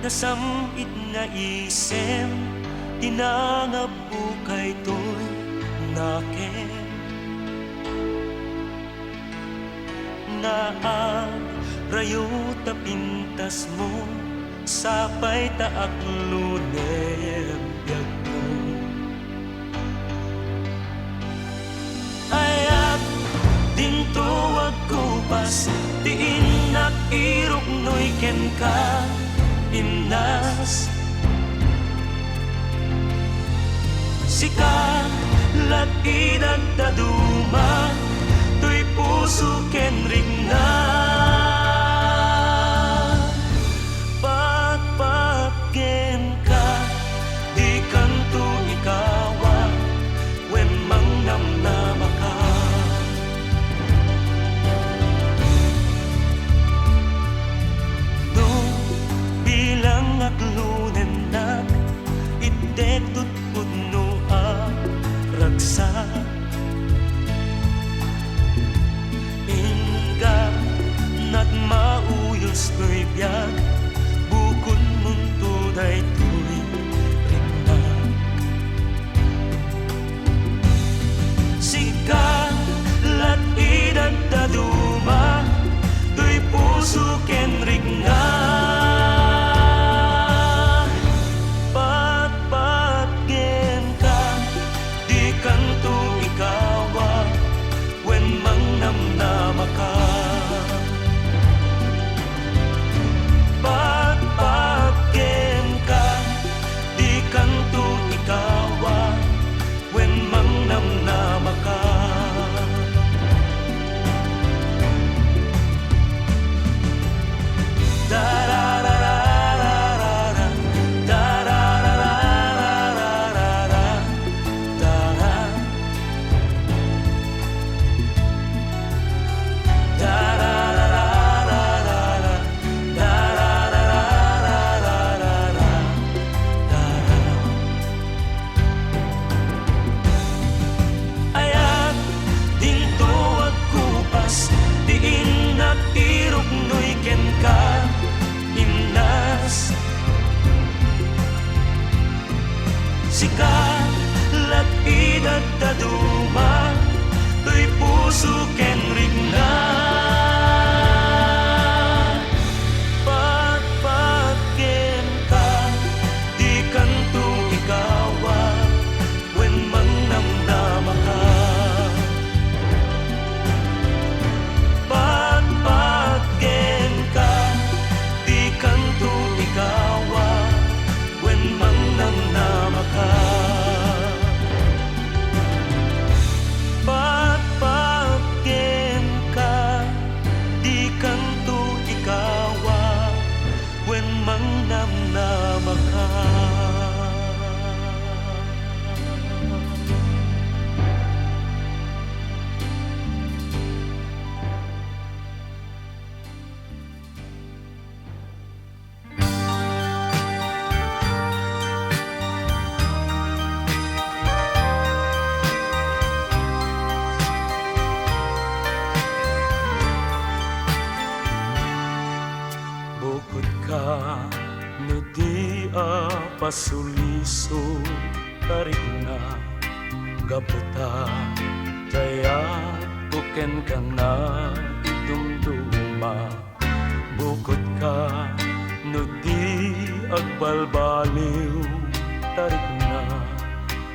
Kasamit nga isem tinangabukay to'y naken na ang rayo ta pintas mo sapay taak lunem biag mo ayak din tuwag kupas diin nakirok no'y ken ka Pinas Sika latidag taduma Tuy puso ken rigna Pagpagken ka Di kanto ikawa Wen mang namnama ka Aglunen na itek tutpud no a ragsa Inga nat mauyos ko'y biyag bukod mong tuday tuy rinna Sika lat idag taduma tuy puso ken rigna Sika lat idag taduma tuy puso ken rigna Pagpagken ka di kanto ikawa wen mang namnama ka Pagpagken ka di kanto ikawa wen mang namnama ka Pagpagken ka di kanto ikawa wen mang namnama ka no di pasuliso tarik na gaputa kaya tuken ka na idumduma bukod ka no di agbalbaliw tarik na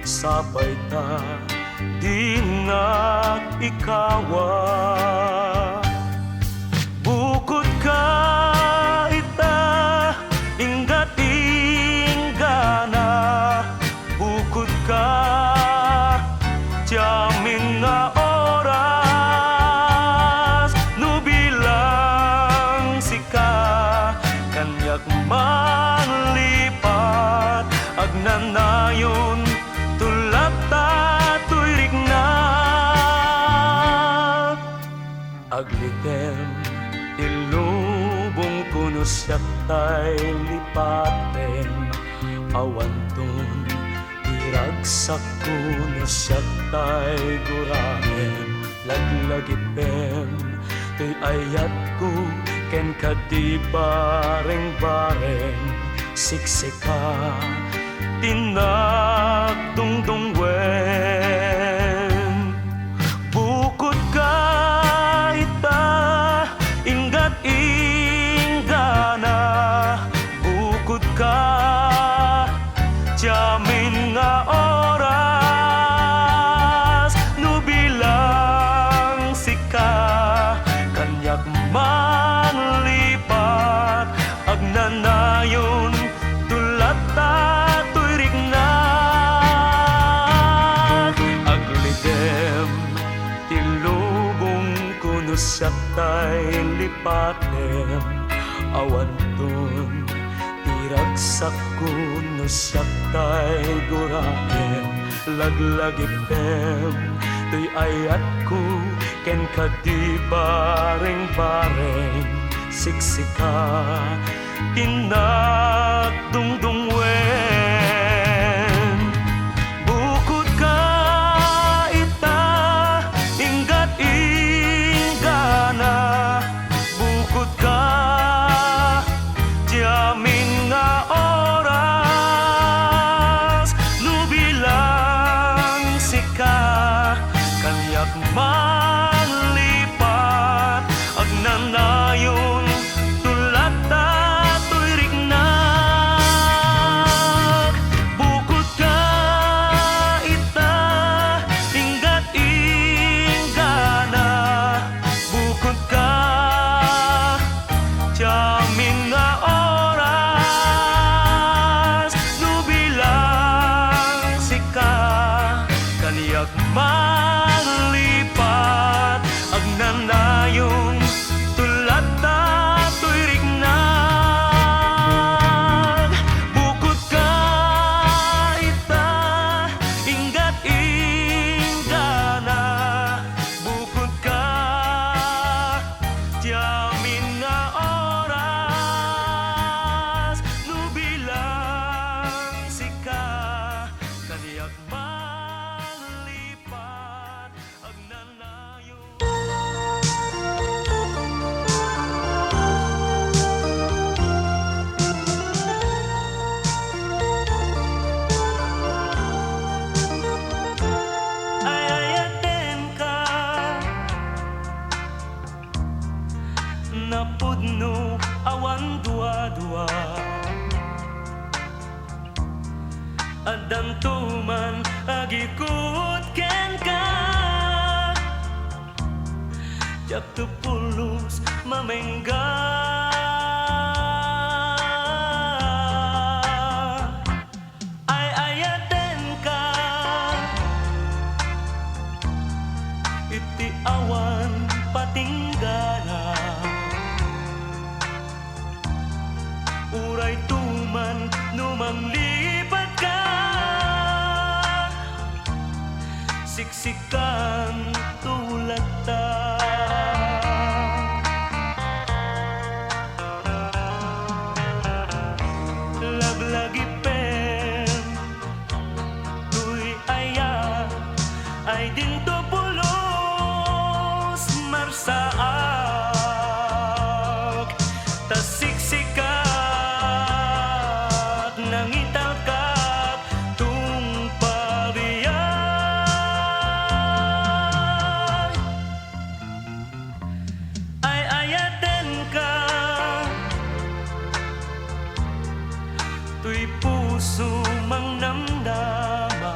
sapay ta di nga ikawa bukod ka Tiaming nga oras nubilang sika kanyak manlipat agnanayon tulak tatoy rigna aglitem ilubong kuno siya tay lipaten awanton iragsak kuno siya tay gurahem laglagipem tuy ayat ko ken kadi bareng-bareng siksika tinagdungdung wen bukod ka ita ingat ingana bukod ka jamin nga oras nubilang sika kanyak manlipat agnanayon tulat tatoy rignat aglidem tilubong kuno siya tay lipatem awantun tiragsak kuno siya tay guraem laglagipem tuy ayat ko ken kadi bareng-bareng siksika tinagdungdung wen bukod ka ita ingat ingana bukod ka jamin nga oras nubilang sika kanyak manlipat agnanayon tulat tatoy rignat bukod ka ita ingat ingana bukod ka jamin nga oras nubilang sika kaniyak manlipat agnanayon tulat tatoy rignat bukod ka ita ingat ingana bukod ka jamin nga oras nubilang sika kaniyak manlipat agnanayon. Ayayaten ka napudno awan dua-dua addan tuman agikut ken ka jak tupulus mamengga ay ayaten ka iti awan patinggana uray tuman numanglipat ka siksikan tulat ta laglagi pen tuy aya ay dinto pulos marsaak tasiksikat nangitalkat tung pabiyay ay ayaten ka tuy puso mang namdama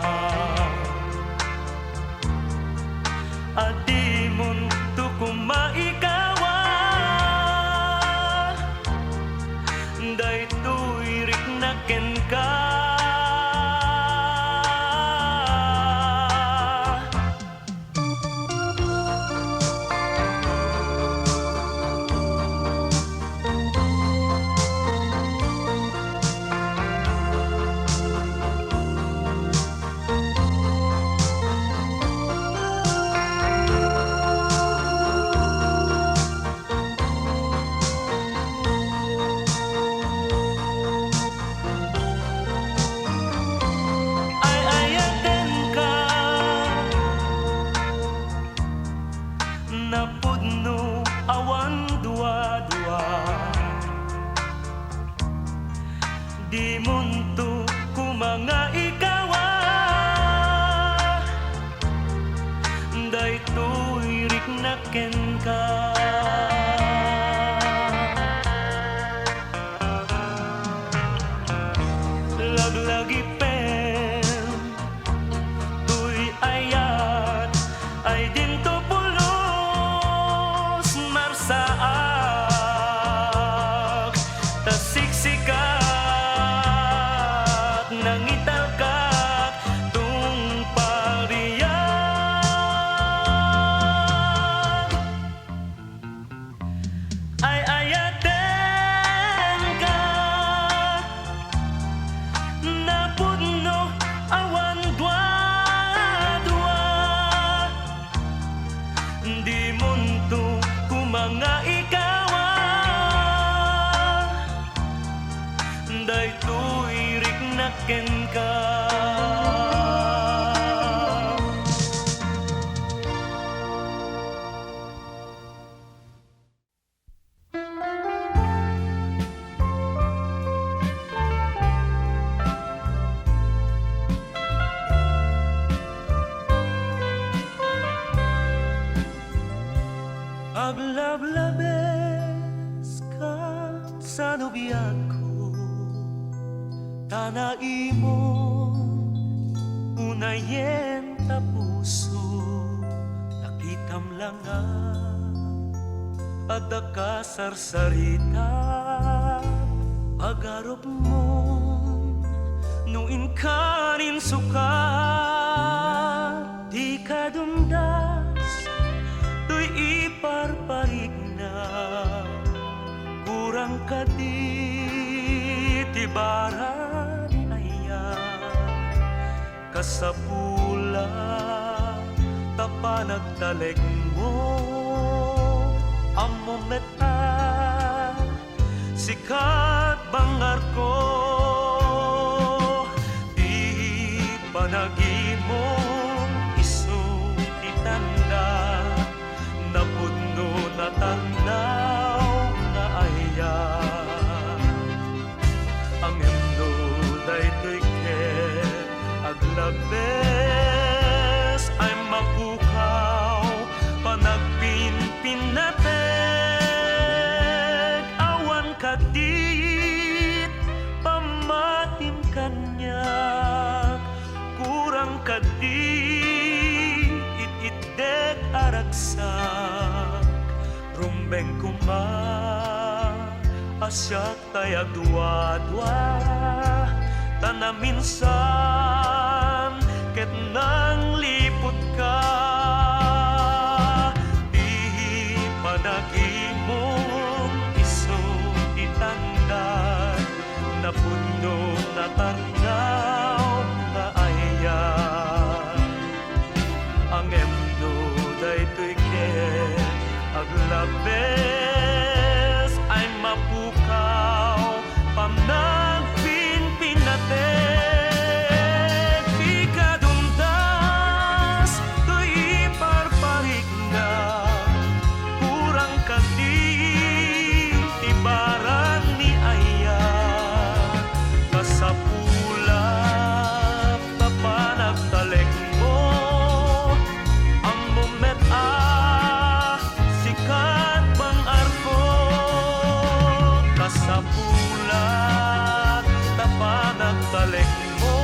ken ka. Aglablabes ka sa nubiyag ko, tanai mo unayen ta puso, nakitam lang adda ka sarsarita, agarop mo nuin kanin suka, di ka dumdas tuy iparparig na, kurang ka di tibara ni aya, kasapula tapanagtaleg mo, amo meta sikat bangar ko, di panagimo isu itanda, napudno na tanaw nga aya, ang endo daytoy ket aglabes ay mapukaw, panagpinpin natek awan kadit pamatim kanyak, kurang kadit it-itdek aragsak, rumbeng kuma asyak tayag dua-dua, tanaminsan ket nang lipot ka, di panagimong iso itanda, napudno na tarnaw nga aya, ang emdo daytoy ket aglabes ay mapukaw, pamnagpinpin natek, di ka dumdas tuy iparparig na, kurang ka di tibaran ni aya, kasapula tapanagtaleg mo, ang mumet sikat bang arko, kasapulat tapanagtaleg mo,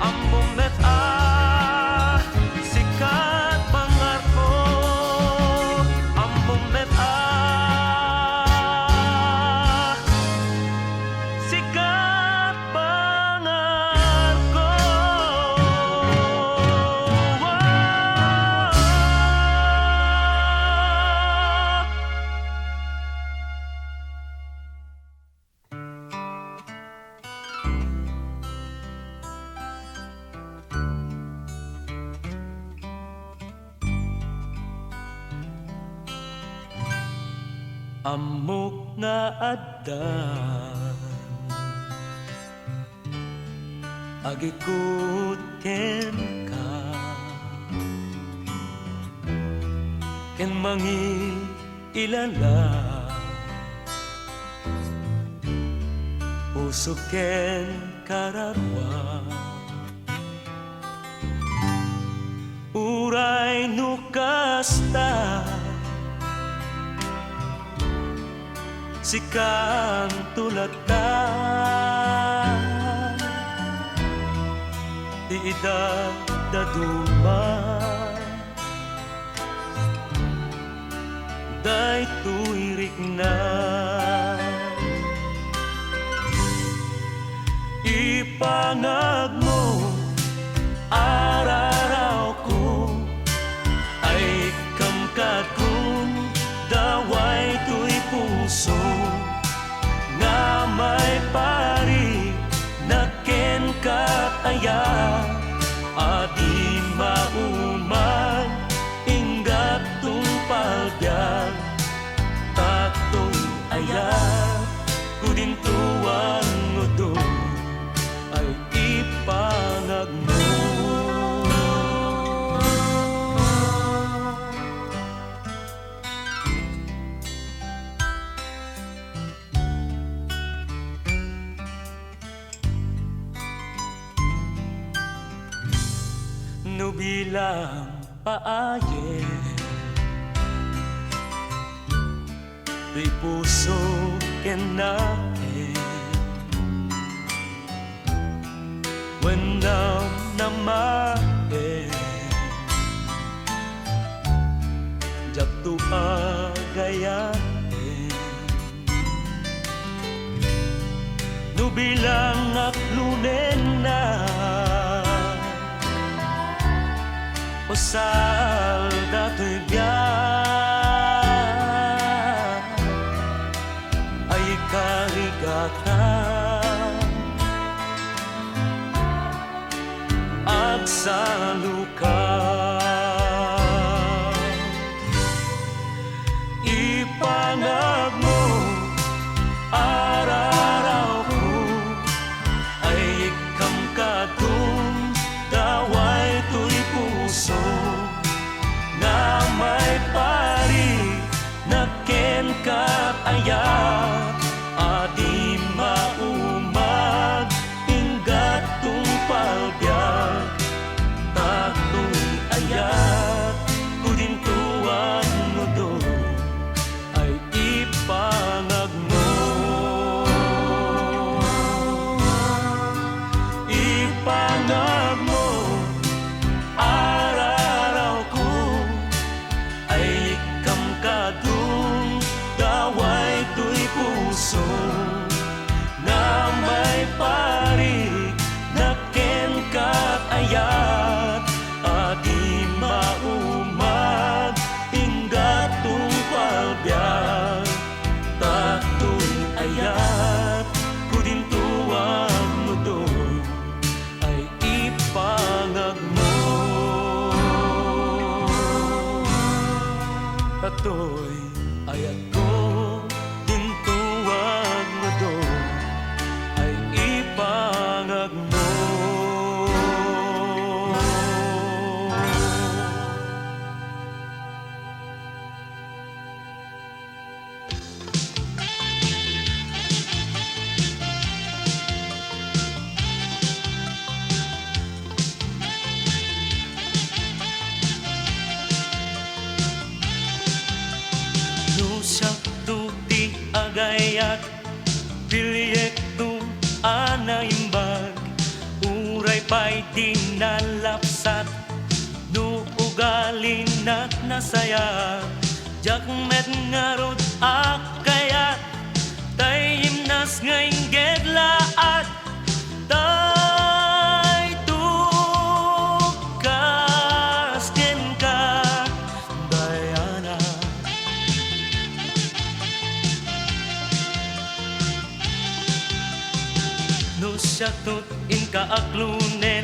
ang mumet sikat bang arko, ang mumet sikat bang arko. Amok nga addan agikut ken ka, ken mangil ilala, puso ken karadwa, uray no kasta sikang tulatan, di idadaduma, daytoy rikna, ipangag mo araraw ko, ay kamkat kong daway to'y puso, nga may pari na ken kataya, adi maumag ingat tung palbyag, tatong ayat kudintuan mo doon, Nubilang paayen Tuy puso kenaken Wenam namaen Jatuh agayaen Nubilang aklunen na Pasal dato'y biyak Ay karigatan Agsalukan Ipangag mo Araraw ko Ay ikam kadung Daway to'y puso Na may pari Na ken kaayat Adi maumag Inggat tung palbiag Tato'y ayat Kudin tuwan mo do Ay ipangag mo Ipangag mo Araraw ko Ay ikam kadung Daway to'y puso Na may parik Na ken kaayat Adi maumag Inggat tung palbiag Tato'y ayat Kudin tuwang mo do Ay ipangag mo Tato'y ayat ko Dintuwag mo do Ay ipangag mo Nusak tuti agayat Piliyek tu anaimbag Uray pa'y di nalapsat Nu ugalin at nasaya Jakmet ngarot akayat Tay himnas ngayong gedlaat Tay tukas ken ka Dayana Nusyatut in kaaklunen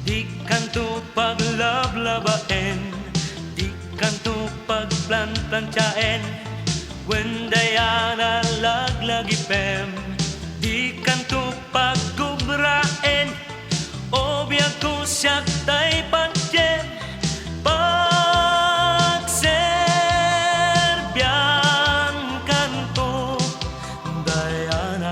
Di kanto paglablabaen Di kanto pagplan-plantsaen Wendayana laglagipem Di kanto pagkubraen Obya ko siya tay pagjem Pagserbian kanto Dayana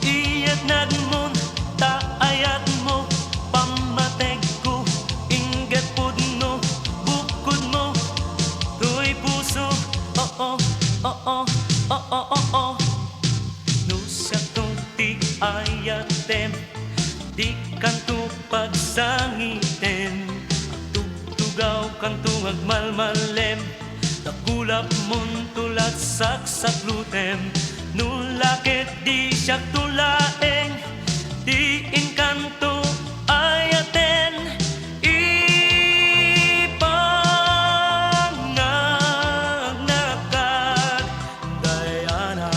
Iyat nagmon, taayat mo Pamateg ko, ingat pud no Bukod mo, tuy puso Oh, oh, oh, oh, oh, oh, oh Nusa tong ti ayatem Di kanto pagsangiten Tugtugaw kanto agmalmalem Nakulap mon tulat saksaklutem Nulakit di siya tulaeng Di inkanto ayaten Ipangagnakad Dayana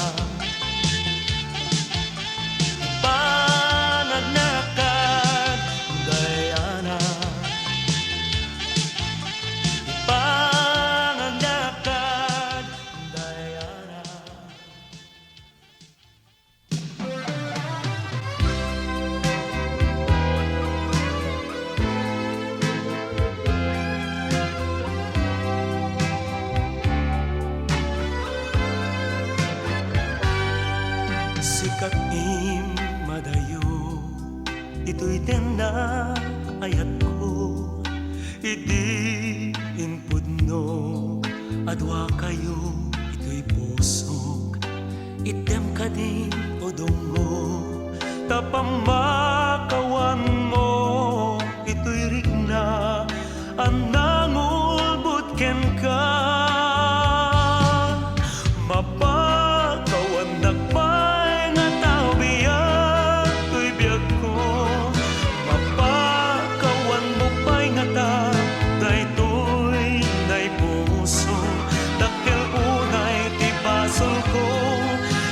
Ipangagnakad Dayana Ipangagnakad Dayana Sikat im madayo, ito'y tena ayat ko. Idi inpudno, adwa kayo, ito'y pusok. Item ka din o dungo, tapamakawan mo, ito'y rigna, anangulbut ken ka. Mapakawan nagpay nga tao biyak, to'y biyak ko. Mapakawan mo pa'y nga ta, daytoy na'y puso. Dakkel unay ti basol ko,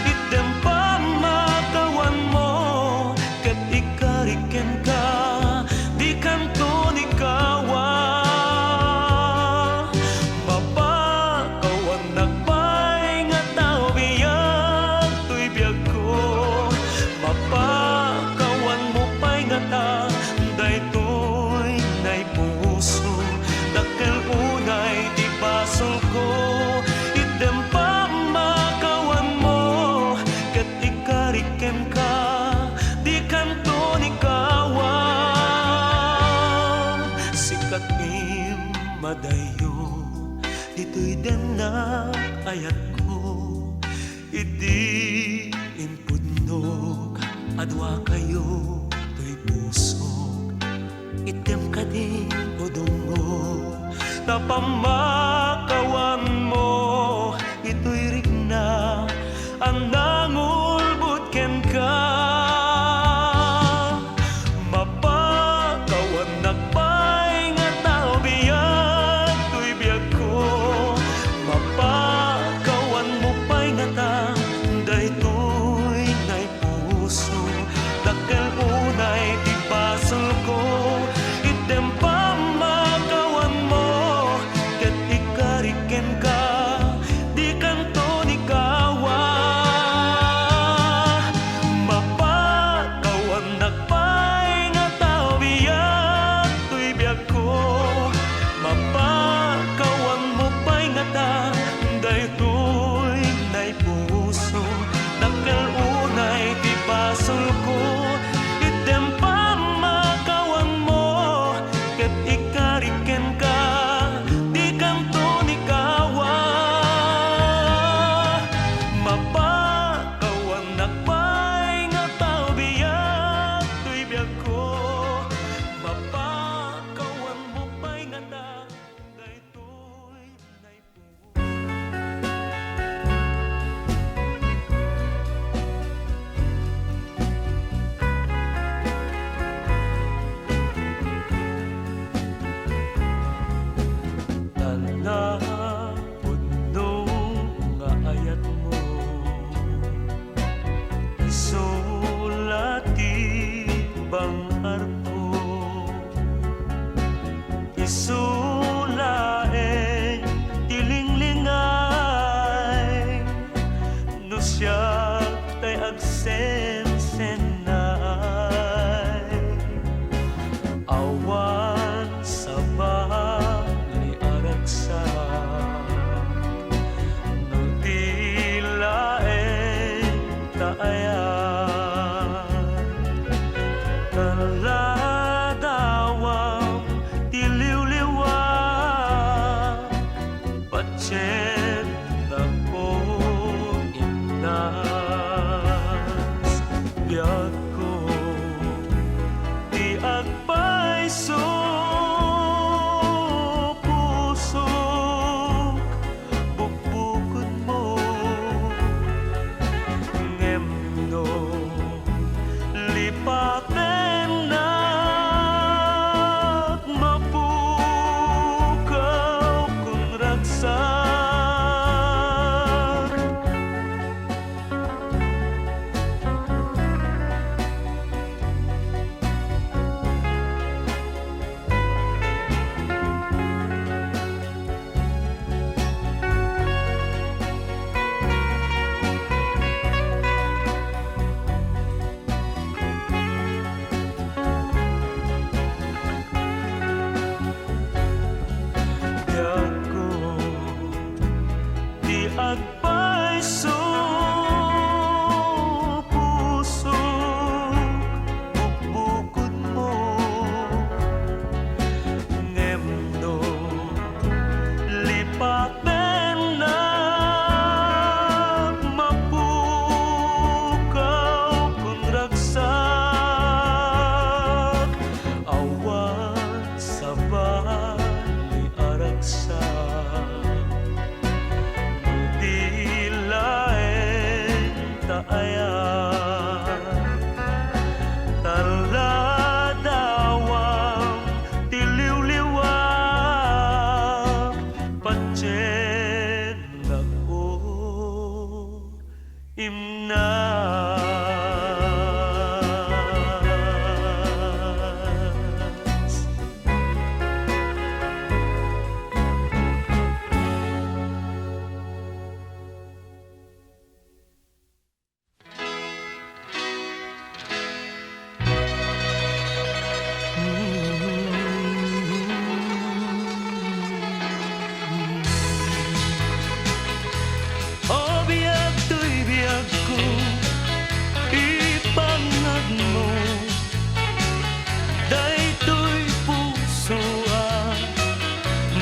item pa makawan mo, ket ikariken ka, di kanto ni kawa. Mapakawan nagpay nga tao biyak, to'y biyak ko. Mapakawan mo pa'y nga ta, daytoy na'y puso. Dakkel unay di basol ko, item pa makawan mo, ket ikariken ka, di kanto ni kawa. Sikat im madayo, dito'y denak ayat ko. Idi inpudnog, adwa kayo, to'y pusok. Item ka din o dungo, tapamakawan mo, ito'y rigna, anangulbut ken ka. Mapakawan nagpay nga tao biyak, to'y biyak ko. Mapakawan mo pa'y nga ta, daytoy na'y puso. Dakkel unay ti basol ko, item pa makawan mo, ket ikariken ka, di kanto ni kawa. Mapakawan nagpay nga tao biyak, to'y biyak ko. Mapakawan mo pa'y nga ta, daytoy na'y puso. Dakkel unay ti basol ko, item pa makawan mo, ket ikariken ka, di kanto ni kawa. Mapakawan nagpay nga tao biyak, to'y biyak ko. Mapakawan mo pa'y nga ta, daytoy na'y puso. Talapudno nga ayat mo, isulati bangar ko, isulaeng tilinglingay, no siya tay agsensenay. Awan sa bali aragsak, no dilaeng taayan. Kaladawang tiliw-liwag, patsyet na ko inas. O biyag to'y biyag ko, ipangad mo, daytoy puso ang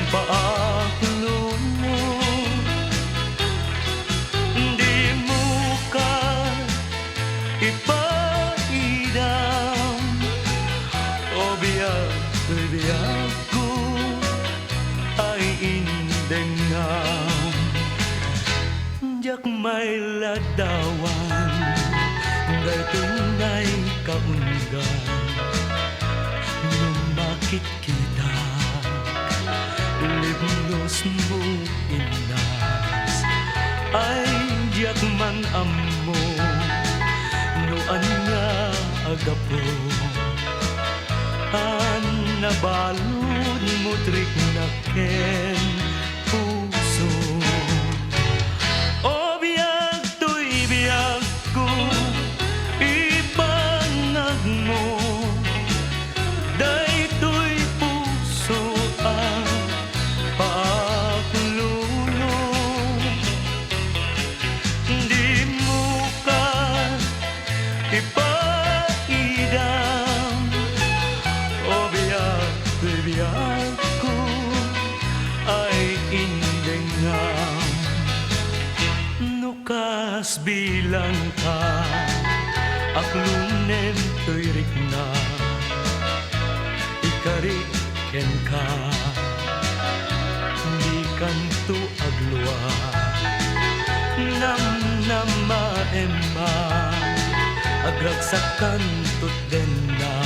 paaklo mo. Di mo ka ipaidam, o biyag to'y biyag ko, ay indengam. Jak may ladawan, daytoy na'y kaunggan, lumakit kita, libnos mo inas, ay jak man amo, noan nga agapo, an nabalod mo trik na ken puso. O biyag to'y biyag ko, ipangad mo, daytoy puso ang paaklulo. Di mo ka ipaidam, o biyag to'y biyag ko, ay indengam. Nukas bilang ka, aklunen to'y rikna, ikariken ka, di kanto agluwa, nam namaema, agragsakan to't denna,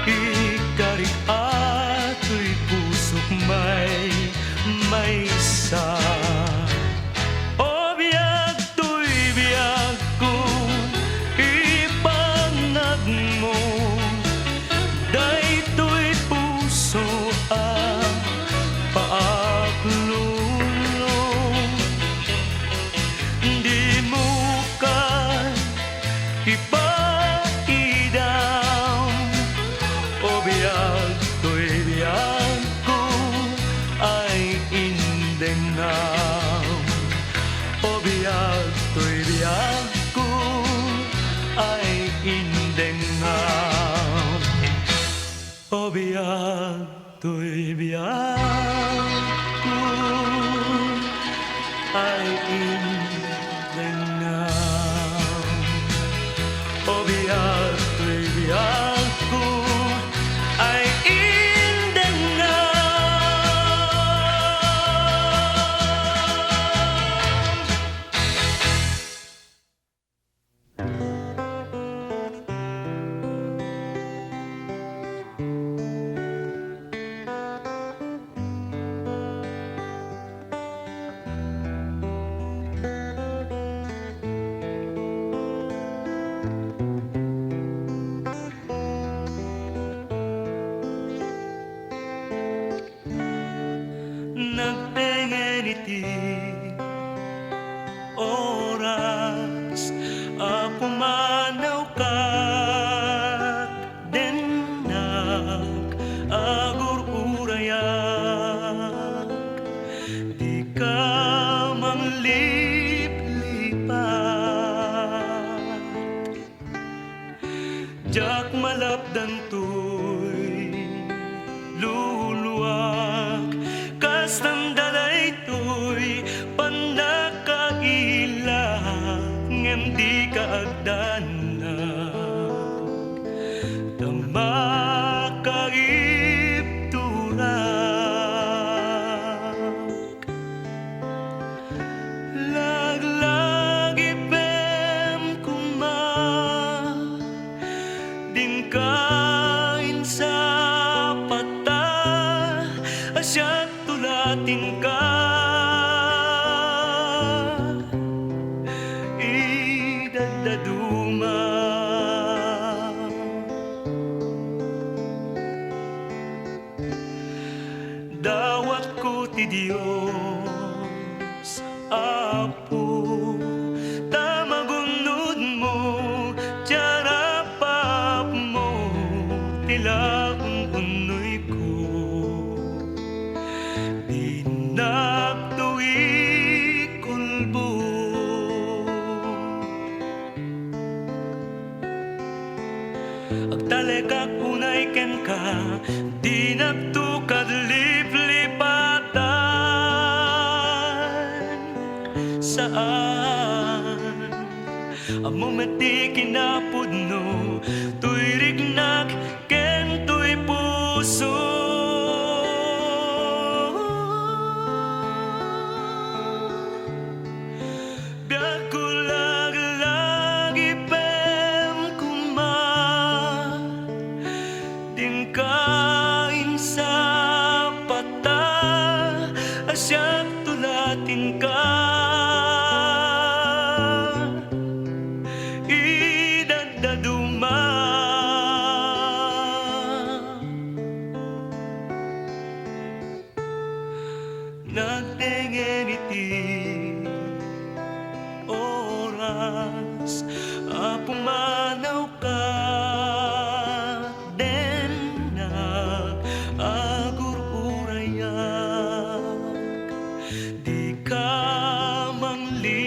ikarik ato'y pusok may sa. Ipaidam, o biyag to'y biyag ko, ay indengam. O biyag to'y biyag ko, ay indengam. O biyag to'y biyag ko, ay indengam. O biyag to'y biyag ko, ay nagpengen iti oras a pumanaw kat denak agur urayak di ka mangliplipat jak malapdan to'y luluwag sandalay to'y pandakailang ngem di kaagdanak tamakaipturak laglagi pem kuma din kain sa pata asya tulatin ka Diyos Apo, tamagunod mo, tiarapap mo, tila unoy ko, dinagtuwi kulbo. Agtalekak unay ken ka, di nagtukad liplipatan. Saan amo meti kinapudno, tuy rignak ken tuy puso. Biag kulag lagi pem kuma, din kain sa pata, asyak tulatin ka. Idadaduma nagtengen iti oras, apumanaw ka den nag-agur-urayak, di ka manglilipat.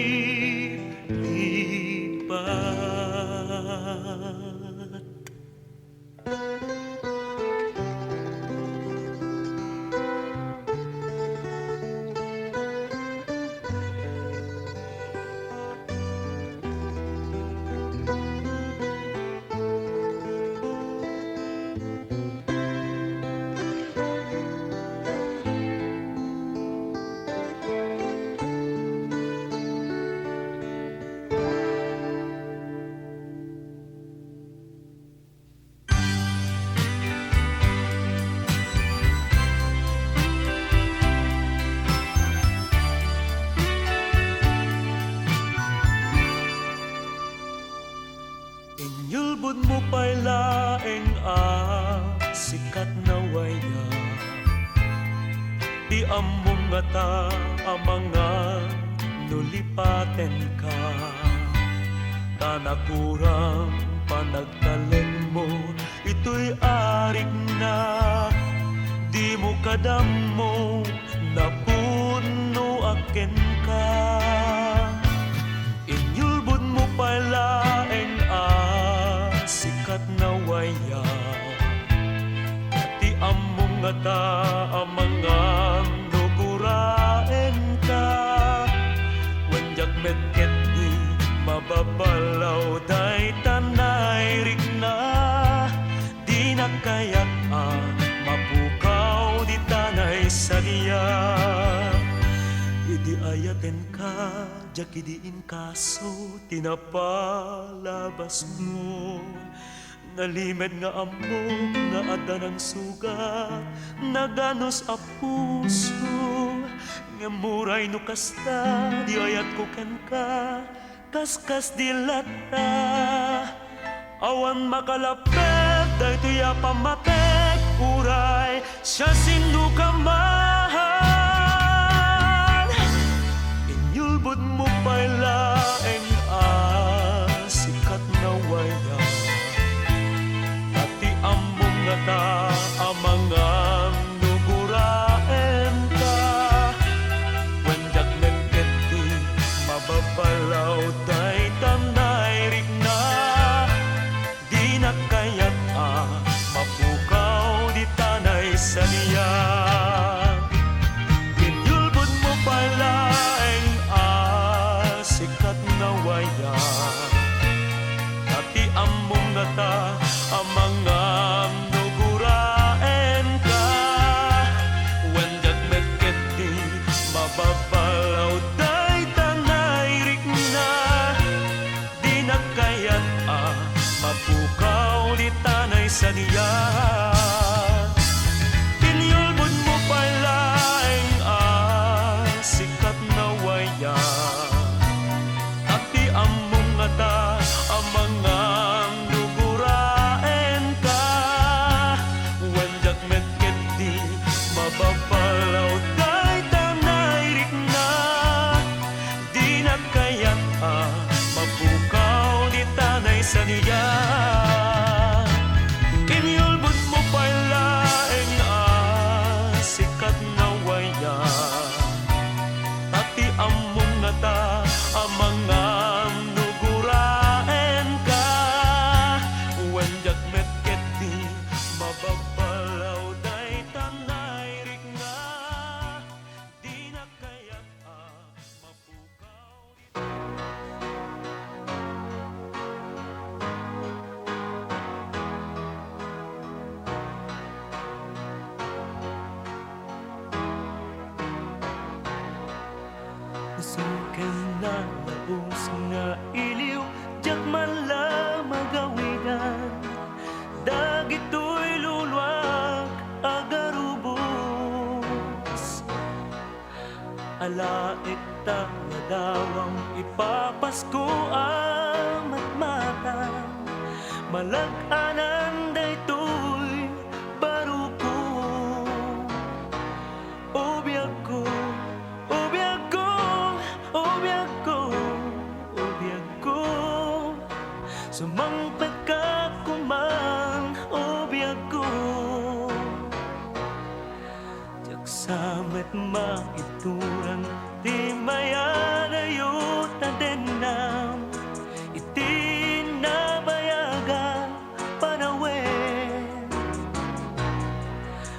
Inyulbud mo pa'y laeng sikat na waya, di among nga ta amangan nulipaten ka. Tanakurang panagtalen mo, ito'y arik na, di mo kadamo napuno aken ka. Inyulbud mo pa'y laeng sikat na waya, ti among nga ta amangan nuguraen ka. Wenjak metket di mababalaw, day tanay rigna, di nakayat mapukaw di tanay sadiya. Idi ayaten ka, jakidiin kaso, tinapalabas mo. Nalimed nga amok, nga ada ng sugat, naganos a puso. Nga muray no kasta, di ayat ko ken ka, kaskas dilata. Awan makalapet, day tuya pamatek, uray, siya sino ka mahal. Inyulbud mo pa'y laeng sikat na waya, ati among nga ta amangan nuguraen ka. Wenjak metket di mababalaw, day tanay rigna, di nakayat mapukaw di tanay saniya. Inyulbud mo pa'y laeng sikat na waya, ati among nga ta amangan nuguraen ka. Wenjak metket di mababalaw, day tanay rigna, di nakayat mapukaw di tanay saniya. Inyulbud mo pa'y laeng sikat na waya, ati among nga ta amangan nuguraen ka. Wenjak metket di mababalaw, day sa niya. Iniulbot mo pa'y laeng sikat na waya. Tati among nata amang nuguraen ka. Wenjak metket di mababalaw day tanay rik nga. Di na kaya't mapukaw. Sukan na labos nga iliw, diyak man lang magawigan. Dagito'y luluwag agarubos. Alaik ta na dawang ipapasko ang matmatang. Malag-anan daytoy baruko. Ubiyag ko, ubiyag ko, ubiyag ko, ubiyag ko. Sumangpet ka kumang, ubiyag ko. Diyak samet maituran, di mayarayot na denam. Iti nabayaga panawen.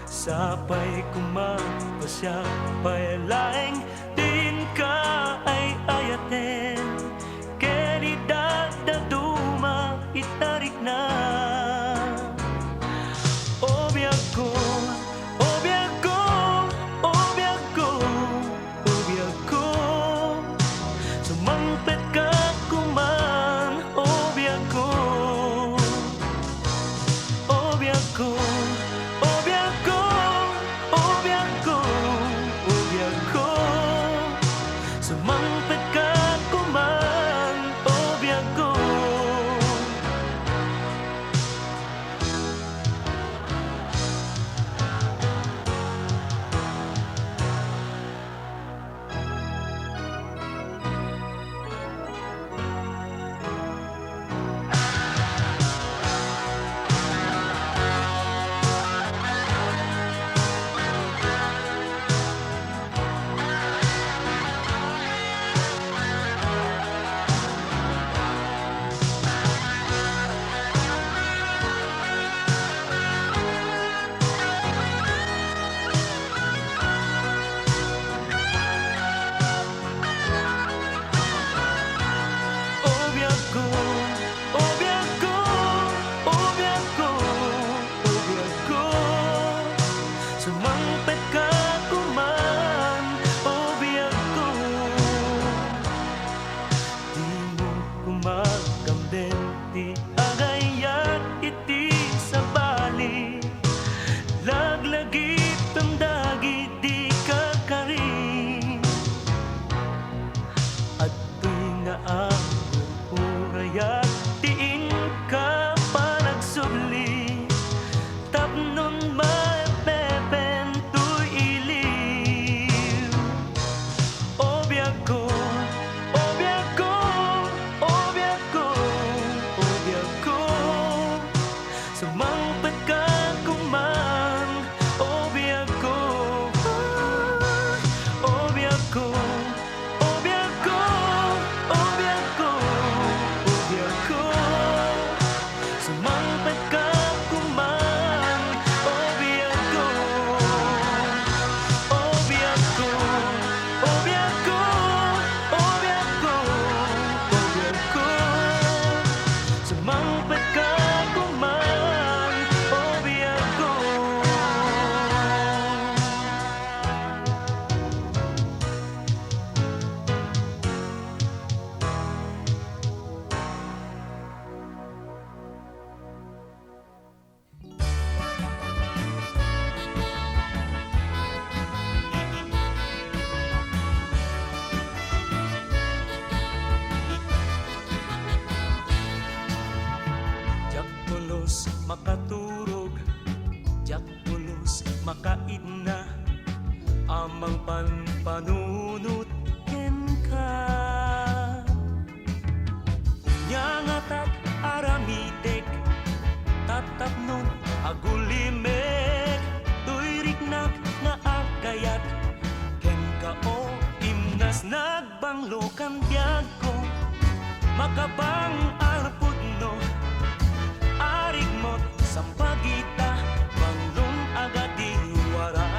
Sapay kumapasya payalaeng din ka ay ayaten. Keri dadaduma itarik na. Obiyag ko, obiyag ko, obiyag ko, obiyag ko. Sumangpet ka kuman, obiyag ko. Obiyag ko, obiyag ko, obiyag ko, obiyag ko. Sumangpet ka kuman, obiyag ko. Obiyag ko, obiyag ko, obiyag ko, obiyag ko. Sumangpet ka kuman, obiyag ko. Di mo kumakamden, di agayat iti sa bali. Laglagit ang dagi, di kakarin. At tuwing urayat tiin ka pa nagsubli. Tapnon mapepen to'y iliw. Obiyag ko, obiyag ko, obiyag ko, obiyag ko. Sumangpet ka kuman, obiyag ko. Obiyag ko, obiyag ko, obiyag ko, obiyag ko. Sumangpet ka kuman, obiyag ko. Obiyag ko, obiyag ko, obiyag ko, obiyag ko. Sumangpet ka kuman, obiyag ko. Jak pulos makaturog, jak pulos makaidna. Amang panpanunot ken ka. Nyangatak aramitek tatapnon agulimek tuyriknak nga agkayat ken kao imnas nagbanglokan biyag ko makabang arpudno arigmot sampagita banglong agadi wara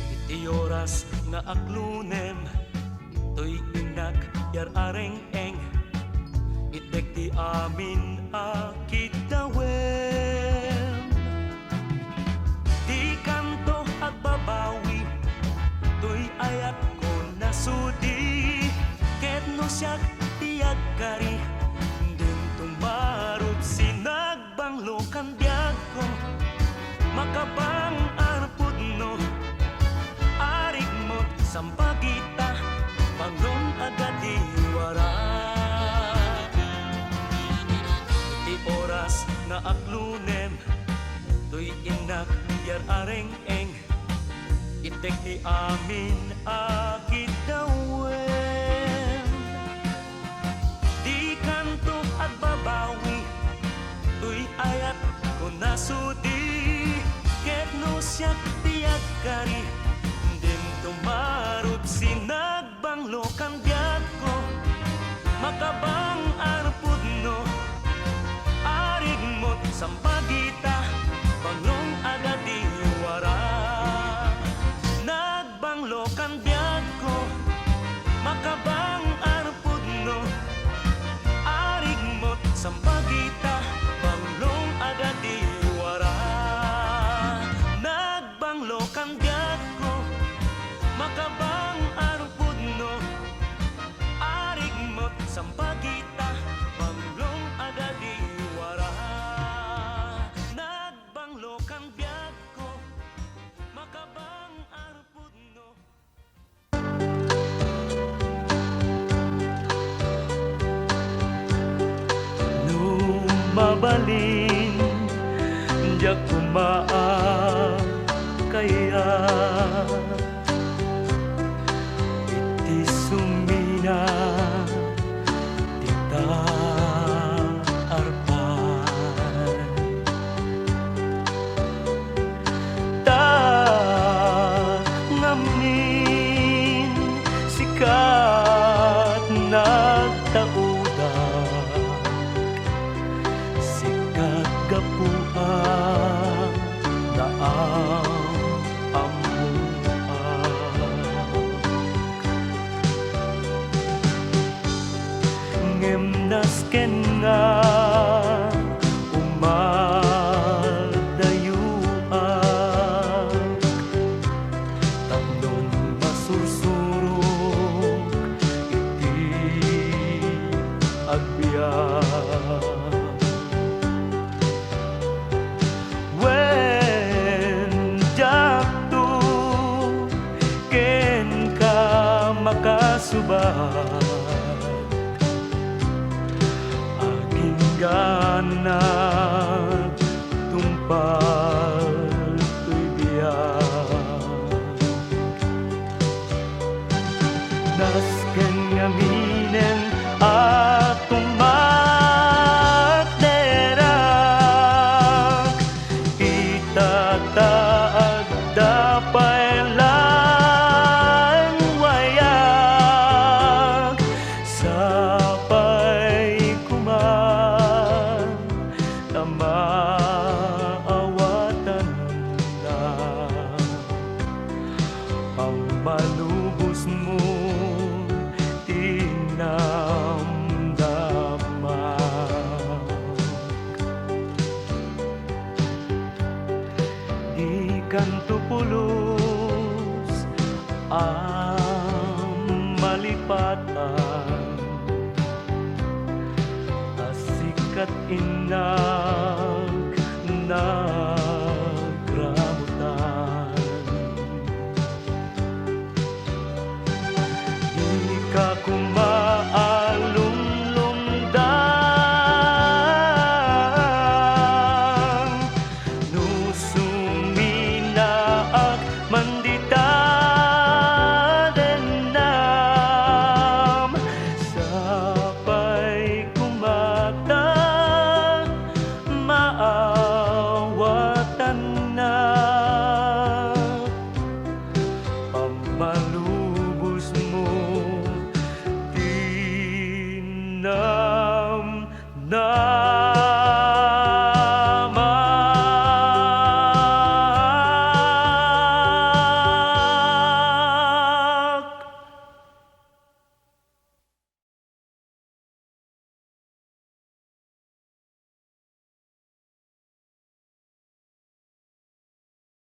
iti oras nga aklunem toy inak yar areng-eng itek ti amin akidawem di kanto agbabawi toy ayat ko nasudi ket no siyak ti agkari din tumarot sinagbanglokan biyag ko makabang arpudno arigmot sampagita banglong agadi wara ti oras nga aklunem toy inak yar areng-eng itek ti amin akidawem di kanto agbabawi toy ayat ko nasudi ket no siyak ti agkari din tumarot sinagbanglokan biyag ko makabang arpudno arigmot sampagita banglong agadi wara nagbanglokan biyag ko makabang arpudno arigmot sampagita banglong agadi wara nagbanglokan biyag ko makabang arpudno arigmot sampagita banglong agadi wara nagbanglokan biyag ko makabang arpudno. Mabalin jak kumaa kaya iti sumina tita arpan ta ngamin sikat nagtauda gapuan na ang amuan ngemnas ken nga umadayuan tapnon masursurok iti agbiyan makasubat aking ganat tumpal to'y biyak nasken ngaminen at tumakderak itataag dapay maawatan na ang malubos mo tinamdaman di kanto pulos ang malipatan asikat inag nagramutan di ka kumaalumlumdan nusuminaak mandita denam sa Inam na